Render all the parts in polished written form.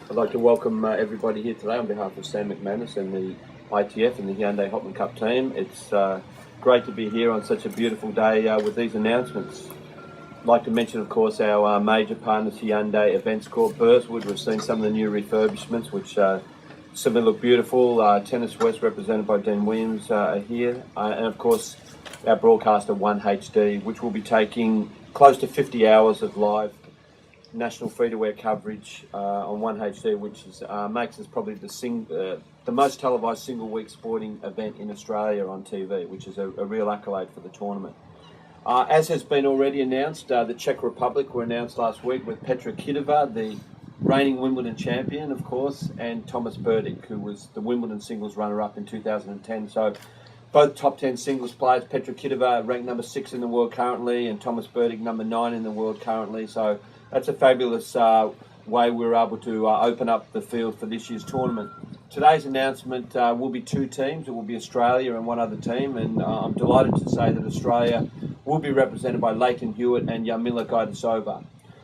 I'd like to welcome everybody here today on behalf of Sam Mcnamee and the ITF and the Hyundai Hopman Cup team. It's great to be here on such a beautiful day with these announcements. I'd like to mention, of course, our major partners, Hyundai Events Corp, Burswood. We've seen some of the new refurbishments, which simply look beautiful. Tennis West, represented by Dean Williams, are here. And, of course, our broadcaster, 1HD, which will be taking close to 50 hours of live national free-to-air coverage on 1HD, which is, makes us probably the most televised single-week sporting event in Australia on TV, which is a real accolade for the tournament. As has been already announced, the Czech Republic were announced last week with Petra Kvitova, the reigning Wimbledon champion, of course, and Thomas Berdych, who was the Wimbledon singles runner-up in 2010. So both top 10 singles players. Petra Kvitova ranked number 6 in the world currently, and Thomas Berdych number 9 in the world currently. So that's a fabulous way we were able to open up the field for this year's tournament. Today's announcement will be 2 teams. It will be Australia and one other team, and I'm delighted to say that Australia will be represented by Lleyton Hewitt and Jarmila Gajdosova.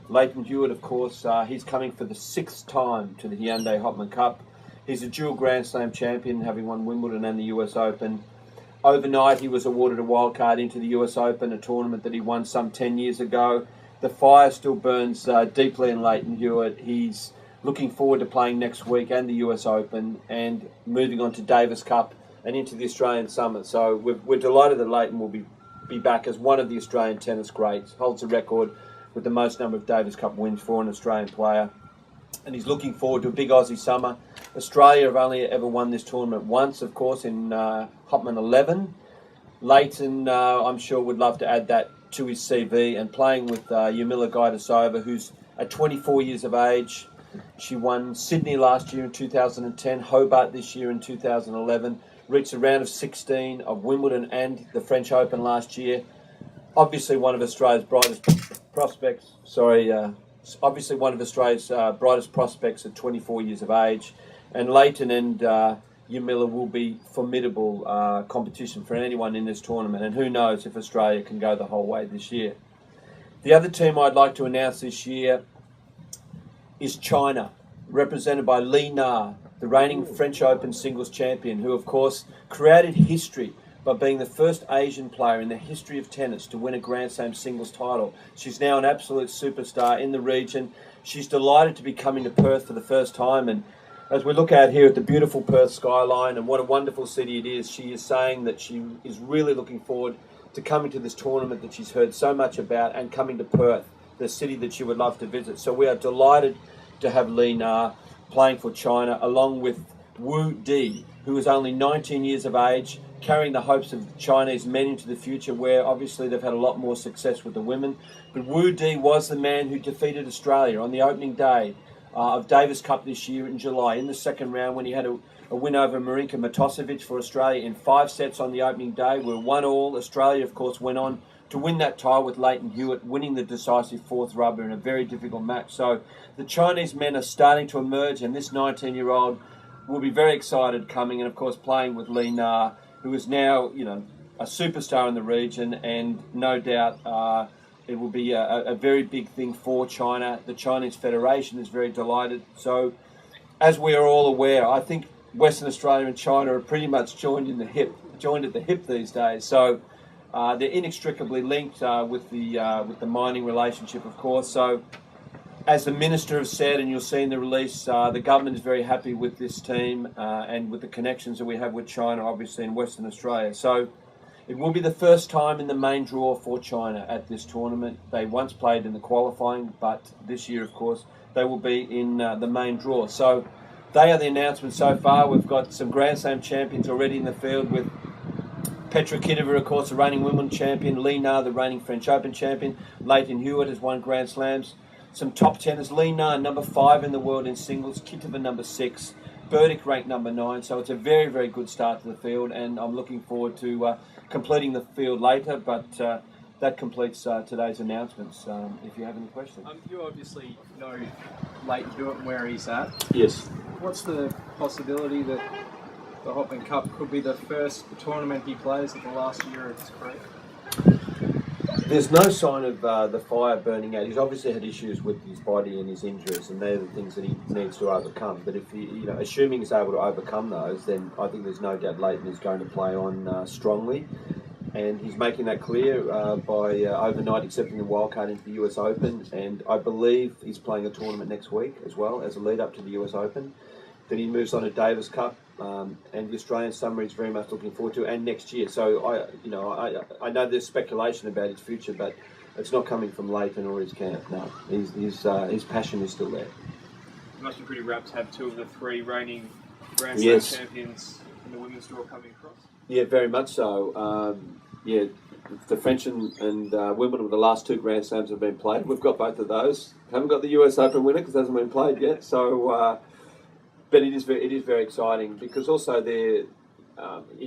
Lleyton Hewitt, of course, he's coming for the 6th time to the Hyundai Hopman Cup. He's a dual Grand Slam champion, having won Wimbledon and the US Open. Overnight, he was awarded a wildcard into the US Open, a tournament that he won some 10 years ago. The fire still burns deeply in Lleyton Hewitt. He's looking forward to playing next week and the US Open and moving on to Davis Cup and into the Australian Summit. So we're delighted that Lleyton will be back as one of the Australian tennis greats. Holds a record with the most number of Davis Cup wins for an Australian player. And he's looking forward to a big Aussie summer. Australia have only ever won this tournament once, of course, in Hopman 11. Lleyton, I'm sure, would love to add that to his CV, and playing with Jarmila Gajdosova, who's at 24 years of age. She won Sydney last year in 2010, Hobart this year in 2011, reached the round of 16 of Wimbledon and the French Open last year. Obviously one of Australia's brightest prospects, brightest prospects at 24 years of age. And Lleyton and Jarmila will be formidable competition for anyone in this tournament, and who knows if Australia can go the whole way this year. The other team I'd like to announce this year is China, represented by Li Na, the reigning French Open singles champion, who of course created history by being the first Asian player in the history of tennis to win a Grand Slam singles title. She's now an absolute superstar in the region. She's delighted to be coming to Perth for the first time, and as we look out here at the beautiful Perth skyline and what a wonderful city it is, she is saying that she is really looking forward to coming to this tournament that she's heard so much about and coming to Perth, the city that she would love to visit. So we are delighted to have Li Na playing for China, along with Wu Di, who is only 19 years of age, carrying the hopes of Chinese men into the future, where obviously they've had a lot more success with the women. But Wu Di was the man who defeated Australia on the opening day of Davis Cup this year in July, in the second round, when he had a win over Marinka Matosevic for Australia in 5 sets on the opening day. We're 1-1. Australia, of course, went on to win that tie with Lleyton Hewitt, winning the decisive 4th rubber in a very difficult match. So the Chinese men are starting to emerge, and this 19-year-old will be very excited coming, and of course playing with Li Na, who is now, a superstar in the region, and no doubt it will be a very big thing for China. The Chinese Federation is very delighted. So, as we are all aware, I think Western Australia and China are pretty much joined at the hip these days. So, they're inextricably linked with the mining relationship, of course. So, as the Minister has said, and you'll see in the release, the government is very happy with this team and with the connections that we have with China, obviously, in Western Australia. So, it will be the first time in the main draw for China at this tournament. They once played in the qualifying, but this year, of course, they will be in the main draw. So they are the announcements so far. We've got some Grand Slam champions already in the field, with Petra Kvitova, of course, the reigning Wimbledon champion, Li Na, the reigning French Open champion, Lleyton Hewitt has won Grand Slams. Some top tennis, Li Na, number 5 in the world in singles, Kvitova, number 6, Berdych ranked number 9, so it's a very, very good start to the field, and I'm looking forward to completing the field later, but that completes today's announcements, if you have any questions. You obviously know Lleyton Hewitt and where he's at. Yes. What's the possibility that the Hopman Cup could be the first tournament he plays in the last year of his career? There's no sign of the fire burning out. He's obviously had issues with his body and his injuries, and they're the things that he needs to overcome. But if assuming he's able to overcome those, then I think there's no doubt Leighton is going to play on strongly, and he's making that clear by overnight accepting the wildcard into the US Open. And I believe he's playing a tournament next week as well as a lead up to the US Open. Then he moves on to Davis Cup, and the Australian summer he's very much looking forward to, and next year. So I know there's speculation about his future, but it's not coming from Leighton or his camp. No, his passion is still there. It must be pretty rapt to have two of the three reigning Grand Slam champions in the women's draw coming across. Yeah, very much so. The French and Wimbledon were the last two Grand Slams have been played. We've got both of those. Haven't got the US Open winner because it hasn't been played yet. So. But it is very exciting because also in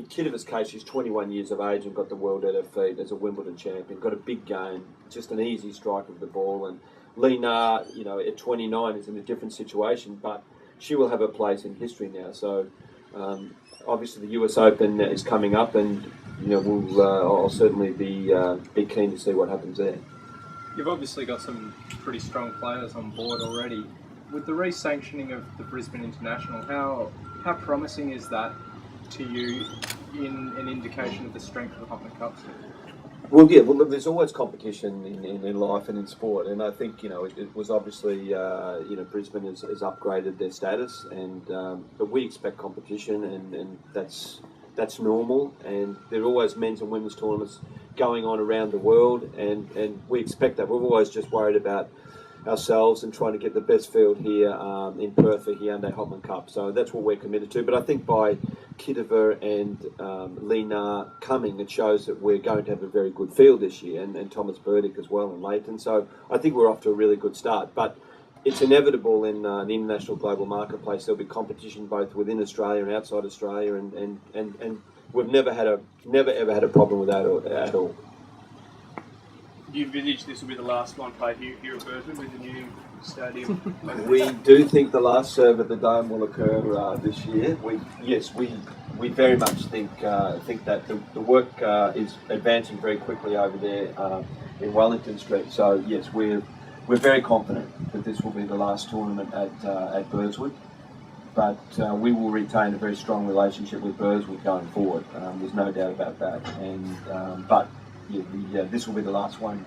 Kittiver's case, she's 21 years of age and got the world at her feet as a Wimbledon champion. Got a big game, just an easy strike of the ball. And Li Na, at 29 is in a different situation, but she will have a place in history now. So obviously the US Open is coming up, and I'll certainly be keen to see what happens there. You've obviously got some pretty strong players on board already. With the re-sanctioning of the Brisbane International, how promising is that to you in an indication of the strength of the Hopman Cup? Well, there's always competition in life and in sport, and I think it was obviously Brisbane has upgraded their status, and but we expect competition, and that's normal, and there are always men's and women's tournaments going on around the world, and we expect that. We've always just worried about ourselves and trying to get the best field here in Perth for Hyundai Hopman Cup. So that's what we're committed to. But I think by Kittiver and Li Na coming, it shows that we're going to have a very good field this year, and Thomas Burdick as well, and Leighton. So I think we're off to a really good start. But it's inevitable in an international global marketplace. There'll be competition both within Australia and outside Australia, and we've never ever had a problem with that at all. Do you envisage this will be the last one played here at Brisbane with the new stadium? We do think the last serve at the Dome will occur this year. We very much think that the work is advancing very quickly over there in Wellington Street. So yes, we're very confident that this will be the last tournament at Burswood. But we will retain a very strong relationship with Burswood going forward. There's no doubt about that. This will be the last one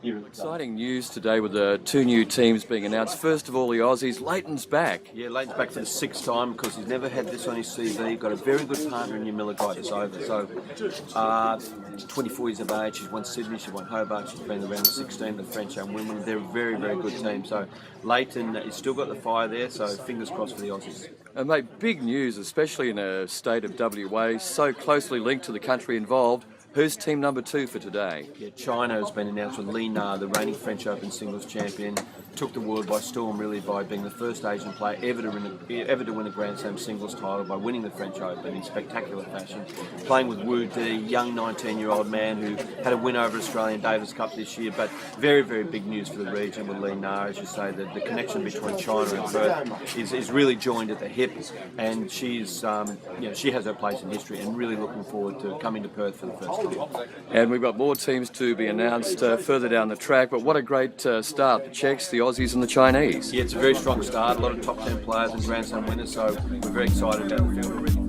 here. Exciting news today with the two new teams being announced. First of all, the Aussies. Leighton's back. Yeah, Leighton's back for the sixth time because he's never had this on his CV. Got a very good partner in Yamila over. So, 24 years of age. She's won Sydney, she's won Hobart, she's been around the 16, the French and Wimbledon. They're a very, very good team. So, Leighton has still got the fire there. So, fingers crossed for the Aussies. And mate, big news, especially in a state of WA, so closely linked to the country involved. Who's team number 2 for today? Yeah, China has been announced with Li Na, the reigning French Open singles champion. Took the world by storm really by being the first Asian player ever to win a Grand Slam singles title by winning the French Open in spectacular fashion. Playing with Wu Di, young 19-year-old man who had a win over Australian Davis Cup this year, but very, very big news for the region with Li Na, as you say. The connection between China and Perth is really joined at the hip, and she's she has her place in history, and really looking forward to coming to Perth for the first time. And we've got more teams to be announced further down the track, but what a great start. The Czechs, the Aussies and the Chinese. Yeah, it's a very strong start. A lot of top 10 players and Grand Slam winners, so we're very excited about the field already.